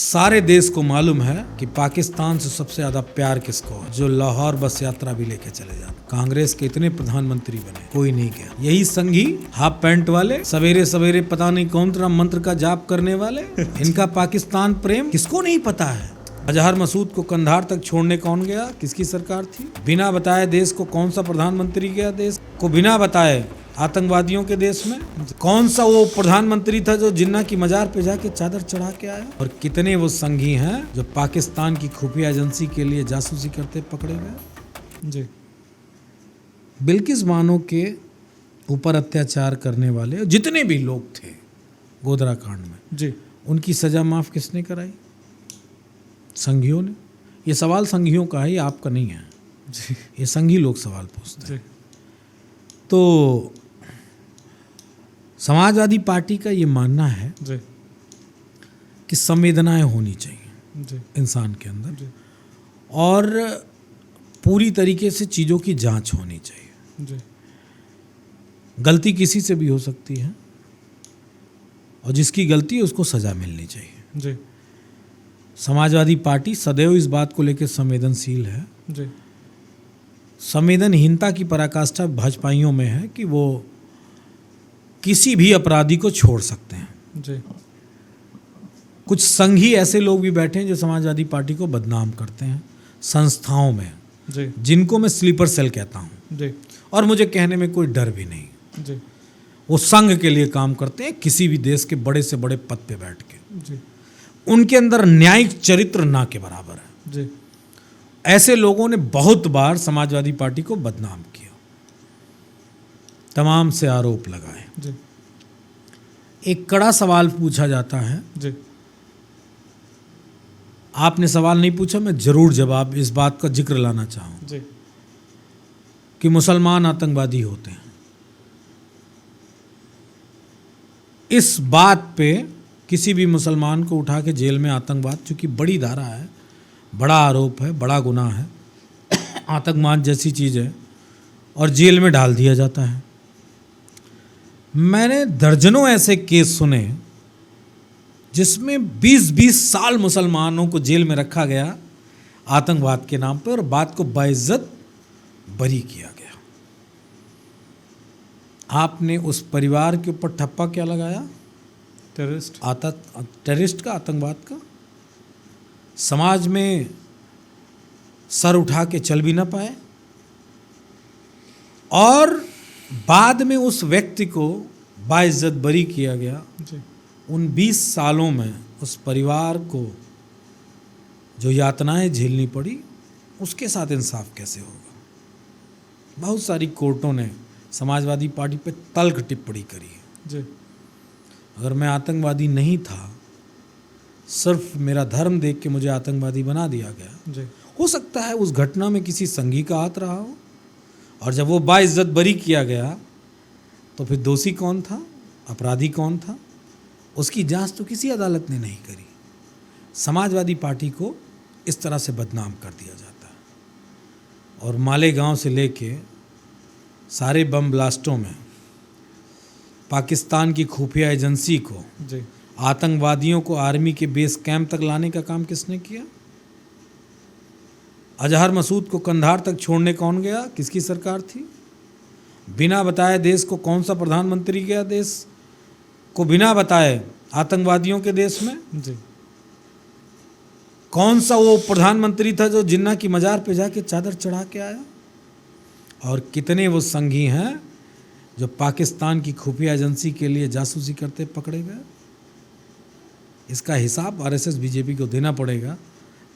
सारे देश को मालूम है कि पाकिस्तान से सबसे ज्यादा प्यार किसको है, जो लाहौर बस यात्रा भी लेके चले जाते। कांग्रेस के इतने प्रधानमंत्री बने, कोई नहीं गया। यही संघी हाफ पैंट वाले, सवेरे सवेरे पता नहीं कौन सा मंत्र का जाप करने वाले, इनका पाकिस्तान प्रेम किसको नहीं पता है। अजहर मसूद को कंधार तक छोड़ने कौन गया, किसकी सरकार थी। बिना बताए देश को कौन सा प्रधानमंत्री गया, देश को बिना बताए आतंकवादियों के देश में। कौन सा वो प्रधानमंत्री था जो जिन्ना की मजार पे जाके चादर चढ़ा के आया। और कितने वो संघी हैं जो पाकिस्तान की खुफिया एजेंसी के लिए जासूसी करते पकड़े गए। जी, बिल्किस बानो के ऊपर अत्याचार करने वाले जितने भी लोग थे गोधरा कांड में, जी, उनकी सजा माफ किसने कराई? संघियों ने। ये सवाल संघियों का है, ये आपका नहीं है। जी, ये संघी लोग सवाल पूछते हैं। तो समाजवादी पार्टी का ये मानना है जी कि संवेदनाएं होनी चाहिए जी इंसान के अंदर जी, और पूरी तरीके से चीज़ों की जांच होनी चाहिए जी। गलती किसी से भी हो सकती है और जिसकी गलती है उसको सजा मिलनी चाहिए जी। समाजवादी पार्टी सदैव इस बात को लेकर संवेदनशील है जी। संवेदनहीनता की पराकाष्ठा भाजपाइयों में है कि वो किसी भी अपराधी को छोड़ सकते हैं जी। कुछ संघी ऐसे लोग भी बैठे हैं जो समाजवादी पार्टी को बदनाम करते हैं संस्थाओं में जी, जिनको मैं स्लीपर सेल कहता हूं जी। और मुझे कहने में कोई डर भी नहीं जी। वो संघ के लिए काम करते हैं, किसी भी देश के बड़े से बड़े पद पे बैठ के जी। उनके अंदर न्यायिक चरित्र ना के बराबर है जी। ऐसे लोगों ने बहुत बार समाजवादी पार्टी को बदनाम किया, तमाम से आरोप लगाए जी। एक कड़ा सवाल पूछा जाता है जी। आपने सवाल नहीं पूछा, मैं जरूर जवाब इस बात का जिक्र लाना चाहूं जी कि मुसलमान आतंकवादी होते हैं। इस बात पे किसी भी मुसलमान को उठा के जेल में आतंकवाद, चूंकि बड़ी धारा है, बड़ा आरोप है, बड़ा गुनाह है, आतंकवाद जैसी चीज़ है, और जेल में डाल दिया जाता है। मैंने दर्जनों ऐसे केस सुने जिसमें 20-20 साल मुसलमानों को जेल में रखा गया आतंकवाद के नाम पर, और बात को बाइज्जत बरी किया गया। आपने उस परिवार के ऊपर ठप्पा क्या लगाया? टेररिस्ट का, आतंकवाद का। समाज में सर उठा के चल भी ना पाए, और बाद में उस व्यक्ति को बाइज्जत बरी किया गया जी। उन 20 सालों में उस परिवार को जो यातनाएं झेलनी पड़ी, उसके साथ इंसाफ कैसे होगा? बहुत सारी कोर्टों ने समाजवादी पार्टी पे तल्ख टिप्पणी करी है जी। अगर मैं आतंकवादी नहीं था, सिर्फ मेरा धर्म देख के मुझे आतंकवादी बना दिया गया जी। हो सकता है उस घटना में किसी संघी का हाथ रहा हो, और जब वो बाइज्जत बरी किया गया तो फिर दोषी कौन था, अपराधी कौन था, उसकी जांच तो किसी अदालत ने नहीं करी। समाजवादी पार्टी को इस तरह से बदनाम कर दिया जाता है। और मालेगांव से लेके सारे बम ब्लास्टों में पाकिस्तान की खुफिया एजेंसी को जी, आतंकवादियों को आर्मी के बेस कैंप तक लाने का काम किसने किया? अजहर मसूद को कंधार तक छोड़ने कौन गया, किसकी सरकार थी। बिना बताए देश को कौन सा प्रधानमंत्री गया, देश को बिना बताए आतंकवादियों के देश में जी। कौन सा वो प्रधानमंत्री था जो जिन्ना की मजार पे जाके चादर चढ़ा के आया। और कितने वो संघी हैं जो पाकिस्तान की खुफिया एजेंसी के लिए जासूसी करते पकड़े गए। इसका हिसाब आरएसएस बीजेपी को देना पड़ेगा,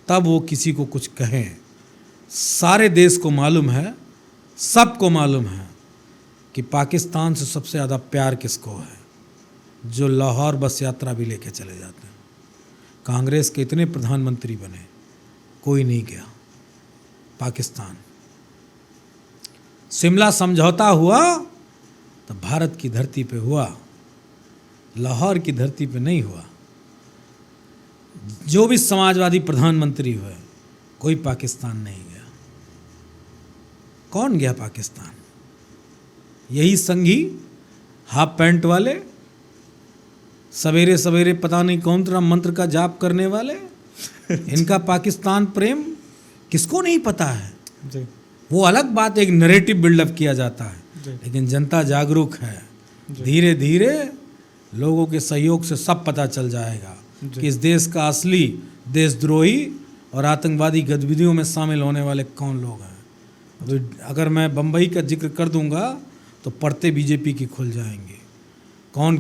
तब वो किसी को कुछ कहें। सारे देश को मालूम है, सबको मालूम है कि पाकिस्तान से सबसे ज़्यादा प्यार किसको है, जो लाहौर बस यात्रा भी लेके चले जाते हैं। कांग्रेस के इतने प्रधानमंत्री बने, कोई नहीं गया पाकिस्तान। शिमला समझौता हुआ तो भारत की धरती पे हुआ, लाहौर की धरती पे नहीं हुआ। जो भी समाजवादी प्रधानमंत्री हुए, कोई पाकिस्तान नहीं गया। कौन गया पाकिस्तान? यही संघी हाफ पैंट वाले, सवेरे सवेरे पता नहीं कौन सा मंत्र का जाप करने वाले, इनका पाकिस्तान प्रेम किसको नहीं पता है जी। वो अलग बात, एक नैरेटिव बिल्डअप किया जाता है, लेकिन जनता जागरूक है। धीरे धीरे लोगों के सहयोग से सब पता चल जाएगा कि इस देश का असली देशद्रोही और आतंकवादी गतिविधियों में शामिल होने वाले कौन लोग हैं। अभी अगर मैं बम्बई का जिक्र कर दूंगा तो पर्दे बीजेपी की खुल जाएंगे, कौन